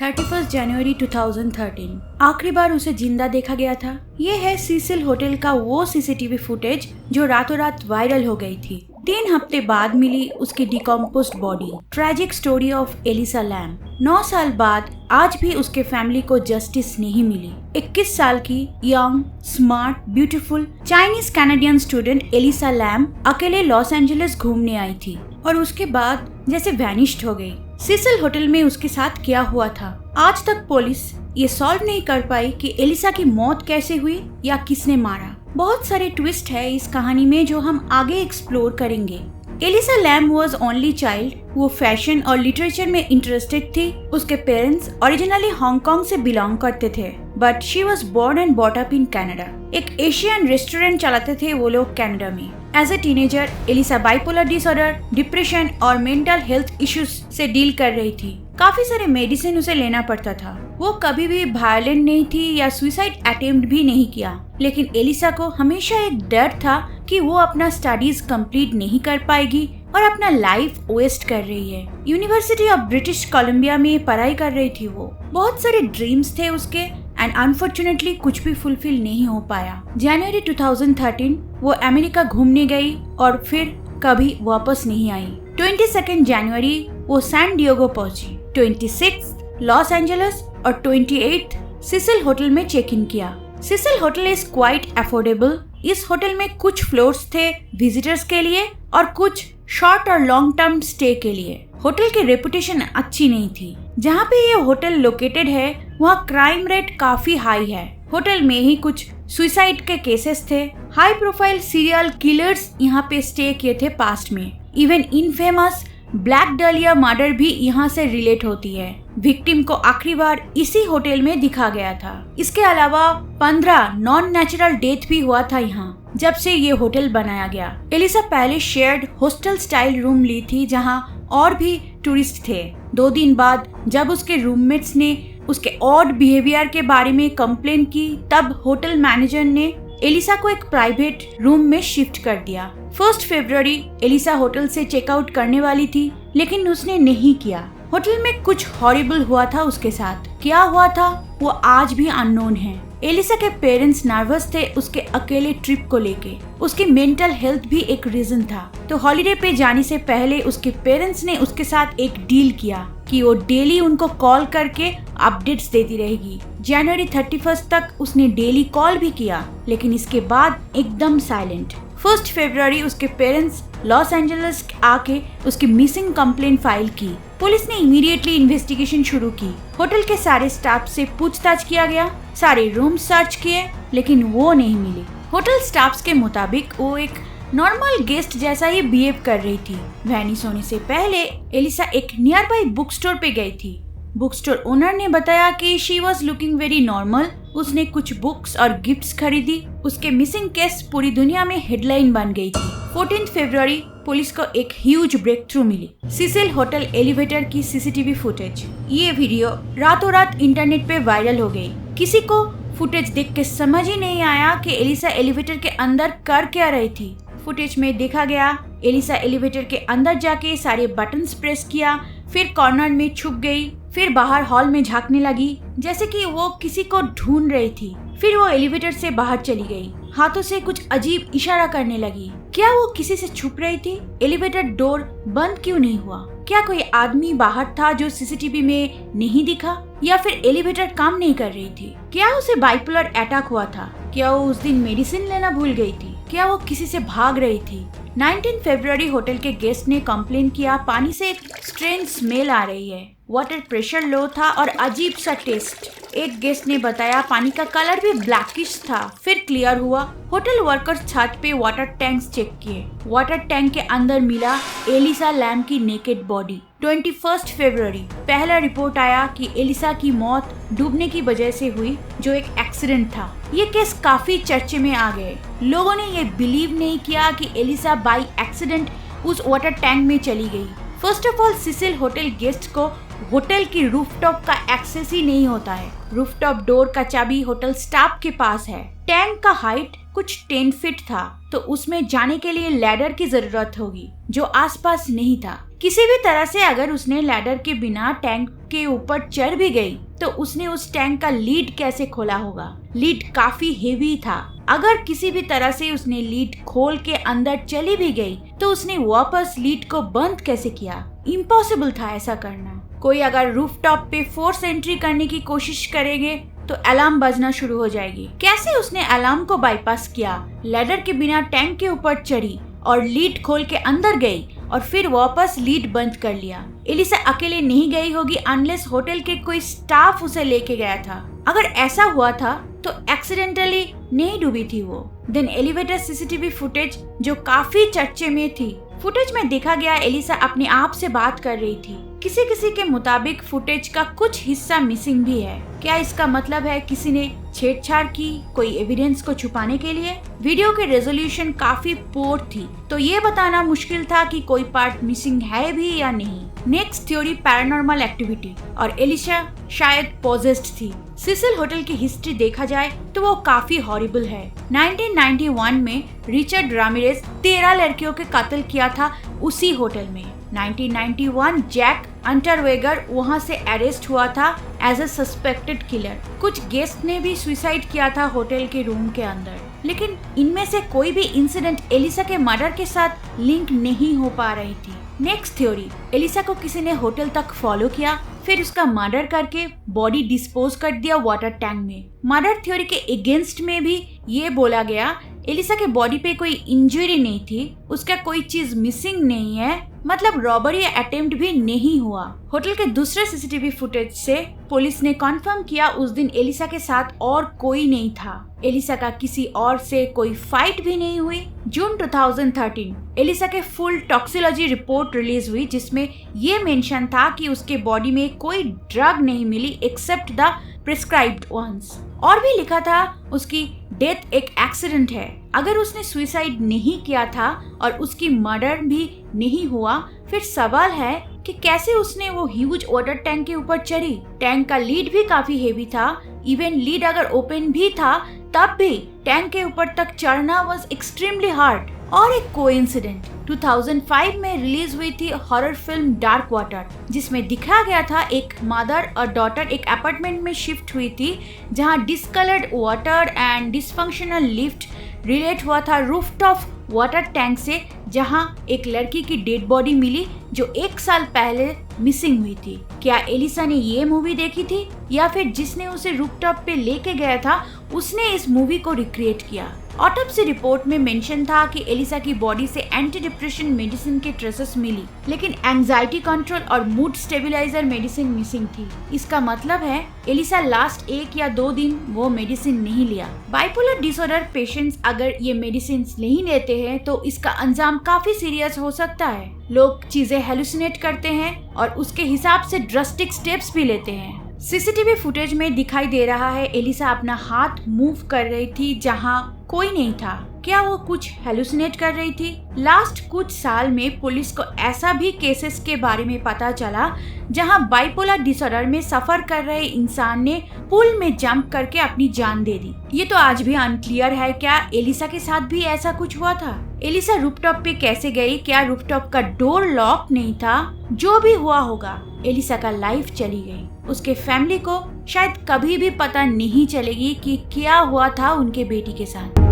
31 जनवरी 2013 आखिरी बार उसे जिंदा देखा गया था। ये है सीसिल होटल का वो सीसीटीवी फुटेज जो रातों रात वायरल हो गई थी। 3 हफ्ते बाद मिली उसकी decomposed body. Tragic story of Elisa Lam. 9 साल बाद आज भी उसके फैमिली को जस्टिस नहीं मिली। 21 साल की young, smart, beautiful Chinese Canadian student Elisa Lam अकेले लॉस एंजलिस घूमने आई थी और उसके बाद जैसे वैनिश्ड हो गई। सीसिल होटल में उसके साथ क्या हुआ था, आज तक पुलिस ये सॉल्व नहीं कर पाई कि एलिसा की मौत कैसे हुई या किसने मारा। बहुत सारे ट्विस्ट है इस कहानी में जो हम आगे एक्सप्लोर करेंगे। Elisa Lam was only child. वो फैशन और लिटरेचर में इंटरेस्टेड थी। उसके पेरेंट्स ओरिजिनली हांगकांग से बिलोंग करते थे, but she was born and brought up in Canada. एक एशियन रेस्टोरेंट चलाते थे वो लोग कनाडा में। As a teenager Elisa bipolar disorder, depression और मेंटल हेल्थ इश्यूज से डील कर रही थी। काफी सारे मेडिसिन उसे लेना पड़ता था। वो कभी भी वायलेंट नहीं थी या सुसाइड अटेम्प्ट भी नहीं किया, लेकिन एलिसा को हमेशा एक डर था कि वो अपना स्टडीज कंप्लीट नहीं कर पाएगी और अपना लाइफ वेस्ट कर रही है। यूनिवर्सिटी ऑफ ब्रिटिश कोलंबिया में पढ़ाई कर रही थी वो। बहुत सारे ड्रीम्स थे उसके एंड अनफॉर्चुनेटली कुछ भी फुलफिल नहीं हो पाया। जनवरी 2013 वो अमेरिका घूमने गई और फिर कभी वापस नहीं आई। 22 जनवरी वो सैन डिएगो पहुंची। 26 लॉस एंजलिस और 28 सीसिल होटल में चेक इन किया। Cecil hotel is quite affordable. इस होटल में कुछ फ्लोर्स थे विजिटर्स के लिए और कुछ शॉर्ट और लॉन्ग टर्म स्टे के लिए। होटल की रेपुटेशन अच्छी नहीं थी। जहाँ पे ये होटल लोकेटेड है वहाँ क्राइम रेट काफी हाई है। होटल में ही कुछ सुसाइड के केसेस थे। हाई प्रोफाइल सीरियल किलर्स यहाँ पे स्टे किए थे पास्ट में। इवन इनफेमस ब्लैक डालिया मर्डर भी यहाँ से रिलेट होती है। विक्टिम को आखिरी बार इसी होटल में दिखा गया था। इसके अलावा 15 नॉन नेचुरल डेथ भी हुआ था यहाँ जब से ये होटल बनाया गया। एलिसा पहले शेयर्ड हॉस्टल स्टाइल रूम ली थी जहाँ और भी टूरिस्ट थे। 2 दिन बाद जब उसके रूममेट्स ने उसके ऑड बिहेवियर के बारे में कंप्लेन की, तब होटल मैनेजर ने एलिसा को एक प्राइवेट रूम में शिफ्ट कर दिया। 1 फरवरी एलिसा होटल से चेकआउट करने वाली थी, लेकिन उसने नहीं किया। होटल में कुछ हॉरिबल हुआ था उसके साथ। क्या हुआ था वो आज भी अननोन है। एलिसा के पेरेंट्स नर्वस थे उसके अकेले ट्रिप को लेके। उसकी मेंटल हेल्थ भी एक रीजन था। तो हॉलिडे पे जाने से पहले उसके पेरेंट्स ने उसके साथ एक डील किया कि वो डेली उनको कॉल करके अपडेट्स देती रहेगी। जनवरी 31 तक उसने डेली कॉल भी किया, लेकिन इसके बाद एकदम साइलेंट। 1 फरवरी उसके पेरेंट्स लॉस एंजलिस आके उसकी मिसिंग कंप्लेंट फाइल की। पुलिस ने इमीडिएटली इन्वेस्टिगेशन शुरू की। होटल के सारे स्टाफ से पूछताछ किया गया। सारे रूम सर्च किए, लेकिन वो नहीं मिली। होटल स्टाफ्स के मुताबिक वो एक नॉर्मल गेस्ट जैसा ही बिहेव कर रही थी। वैनिश होने से पहले एलिसा एक नियर बाई बुक स्टोर पे गई थी। बुक स्टोर ओनर ने बताया कि she was looking very normal. उसने कुछ बुक्स और गिफ्ट्स खरीदी। उसके मिसिंग केस पूरी दुनिया में हेडलाइन बन गई थी। 14 फरवरी पुलिस को एक ह्यूज ब्रेक थ्रू मिली। सीसिल होटल एलिवेटर की सीसीटीवी फुटेज। ये वीडियो रातों रात इंटरनेट पे वायरल हो गई। किसी को फुटेज देख के समझ ही नहीं आया कि एलिसा एलिवेटर के अंदर कर क्या रही थी। फुटेज में देखा गया एलिसा एलिवेटर के अंदर जाके सारे बटन्स प्रेस किया, फिर कॉर्नर में छुप गई, फिर बाहर हॉल में झांकने लगी जैसे कि वो किसी को ढूंढ रही थी। फिर वो एलिवेटर से बाहर चली गई। हाथों से कुछ अजीब इशारा करने लगी। क्या वो किसी से छुप रही थी? एलिवेटर डोर बंद क्यों नहीं हुआ? क्या कोई आदमी बाहर था जो सीसीटीवी में नहीं दिखा, या फिर एलिवेटर काम नहीं कर रही थी? क्या उसे बाइपोलर अटैक हुआ था? क्या वो उस दिन मेडिसिन लेना भूल गई थी? क्या वो किसी से भाग रही थी? 19 फरवरी होटल के गेस्ट ने कंप्लेन किया पानी से एक स्ट्रेंज स्मेल आ रही है। वाटर प्रेशर लो था और अजीब सा टेस्ट। एक गेस्ट ने बताया पानी का कलर भी ब्लैकिश था, फिर क्लियर हुआ। होटल वर्कर्स छत पे वाटर टैंक्स चेक किए। वाटर टैंक के अंदर मिला एलिसा लैम की नेकेड बॉडी। 21 फरवरी पहला रिपोर्ट आया कि एलिसा की मौत डूबने की वजह से हुई, जो एक एक्सीडेंट था। ये केस काफी चर्चे में आ गए। लोगों ने ये बिलीव नहीं किया कि एलिसा बाई एक्सीडेंट उस वाटर टैंक में चली गई। First of all Cecil hotel guest को होटल की रूफटॉप का एक्सेस ही नहीं होता है। रूफटॉप डोर का चाबी होटल स्टाफ के पास है। टैंक का हाइट कुछ 10 फीट था तो उसमें जाने के लिए लैडर की जरूरत होगी जो आसपास नहीं था। किसी भी तरह से अगर उसने लैडर के बिना टैंक के ऊपर चढ़ भी गई तो उसने उस टैंक का लीड कैसे खोला होगा। लीड काफी हेवी था। अगर किसी भी तरह से उसने लीड खोल के अंदर चली भी गई तो उसने वापस लीड को बंद कैसे किया। इम्पॉसिबल था ऐसा करना। कोई अगर रूफटॉप पे फोर्स एंट्री करने की कोशिश करेंगे तो अलार्म बजना शुरू हो जाएगी। कैसे उसने अलार्म को बाईपास किया, लैडर के बिना टैंक के ऊपर चढ़ी और लीड खोल के अंदर गई और फिर वापस लीड बंद कर लिया। एलिसा अकेले नहीं गई होगी अनलेस होटल के कोई स्टाफ उसे लेके गया था। अगर ऐसा हुआ था तो एक्सीडेंटली नहीं डूबी थी वो। देन एलिवेटर सीसीटीवी फुटेज जो काफी चर्चे में थी। फुटेज में देखा गया एलिसा अपने आप से बात कर रही थी। किसी किसी के मुताबिक फुटेज का कुछ हिस्सा मिसिंग भी है। क्या इसका मतलब है किसी ने छेड़छाड़ की, कोई एविडेंस को छुपाने के लिए? वीडियो की रेजोल्यूशन काफी पोर थी तो ये बताना मुश्किल था कि कोई पार्ट मिसिंग है भी या नहीं। नेक्स्ट थ्योरी पैरानॉर्मल एक्टिविटी और एलिसा शायद पॉजेस्ड थी। सिसिल होटल की हिस्ट्री देखा जाए तो वो काफी हॉरिबल है। 1991 में रिचर्ड रामिरेज 13 लड़कियों के कत्ल किया था उसी होटल में। 1991 जैक अंटरवेगर वहां से अरेस्ट हुआ था एज अ सस्पेक्टेड किलर। कुछ गेस्ट ने भी सुसाइड किया था होटल के रूम के अंदर, लेकिन इनमें से कोई भी इंसिडेंट एलिसा के मर्डर के साथ लिंक नहीं हो पा रही थी। नेक्स्ट थ्योरी, एलिसा को किसी ने होटल तक फॉलो किया, फिर उसका मर्डर करके बॉडी डिस्पोज कर दिया वाटर टैंक में। मर्डर थ्योरी के अगेंस्ट में भी ये बोला गया एलिसा के बॉडी पे कोई इंजरी नहीं थी, उसका कोई चीज मिसिंग नहीं है, मतलब रॉबरी अटेम्प्ट भी नहीं हुआ। होटल के दूसरे सीसीटीवी फुटेज से पुलिस ने कंफर्म किया उस दिन एलिसा के साथ और कोई नहीं था। एलिसा का किसी और से कोई फाइट भी नहीं हुई। जून 2013 एलिसा के फुल टॉक्सिकोलॉजी रिपोर्ट रिलीज हुई जिसमें ये मेंशन था कि उसके बॉडी में कोई ड्रग नहीं मिली एक्सेप्ट द प्रिस्क्राइब्ड वंस। और भी लिखा था उसकी डेथ एक एक्सीडेंट है। अगर उसने सुसाइड नहीं किया था और उसकी मर्डर भी नहीं हुआ, फिर सवाल है कि कैसे उसने वो ह्यूज वाटर टैंक के ऊपर चढ़ी। टैंक का लीड भी काफी हेवी था। इवन लीड अगर ओपन भी था तब भी टैंक के ऊपर तक चढ़ना वाज एक्सट्रीमली हार्ड। और एक कोइंसिडेंट 2005 में रिलीज हुई थी हॉरर फिल्म डार्क वाटर, जिसमें दिखाया गया था एक मदर और डॉटर एक अपार्टमेंट में शिफ्ट हुई थी जहां discoloured water and dysfunctional lift relate हुआ था रूफटॉप वाटर टैंक से, जहां एक लड़की की डेड बॉडी मिली जो 1 साल पहले मिसिंग हुई थी। क्या एलिसा ने ये मूवी देखी थी या फिर जिसने उसे रूफटॉप पे लेके गया था उसने इस मूवी को रिक्रिएट किया? ऑटोप्सी रिपोर्ट में मेंशन था कि एलिसा की बॉडी से एंटी डिप्रेशन मेडिसिन के ट्रेसेस मिली, लेकिन एंजाइटी कंट्रोल और मूड स्टेबलाइजर मेडिसिन मिसिंग थी। इसका मतलब है एलिसा लास्ट 1 या 2 दिन वो मेडिसिन नहीं लिया। बाइपोलर डिसऑर्डर पेशेंट्स अगर ये मेडिसिन नहीं लेते हैं तो इसका अंजाम काफी सीरियस हो सकता है। लोग चीजें हेलुसिनेट करते हैं और उसके हिसाब से ड्रास्टिक स्टेप्स भी लेते हैं। सीसीटीवी फुटेज में दिखाई दे रहा है एलिसा अपना हाथ मूव कर रही थी जहां कोई नहीं था। क्या वो कुछ हेलुसिनेट कर रही थी? लास्ट कुछ साल में पुलिस को ऐसा भी केसेस के बारे में पता चला जहां बाइपोलर डिसऑर्डर में सफर कर रहे इंसान ने पूल में जंप करके अपनी जान दे दी। ये तो आज भी अनक्लियर है क्या एलिसा के साथ भी ऐसा कुछ हुआ था। एलिसा रूफटॉप पे कैसे गई? क्या रूफटॉप का डोर लॉक नहीं था? जो भी हुआ होगा, एलिसा का लाइफ चली गई। उसके फैमिली को शायद कभी भी पता नहीं चलेगी कि क्या हुआ था उनके बेटी के साथ।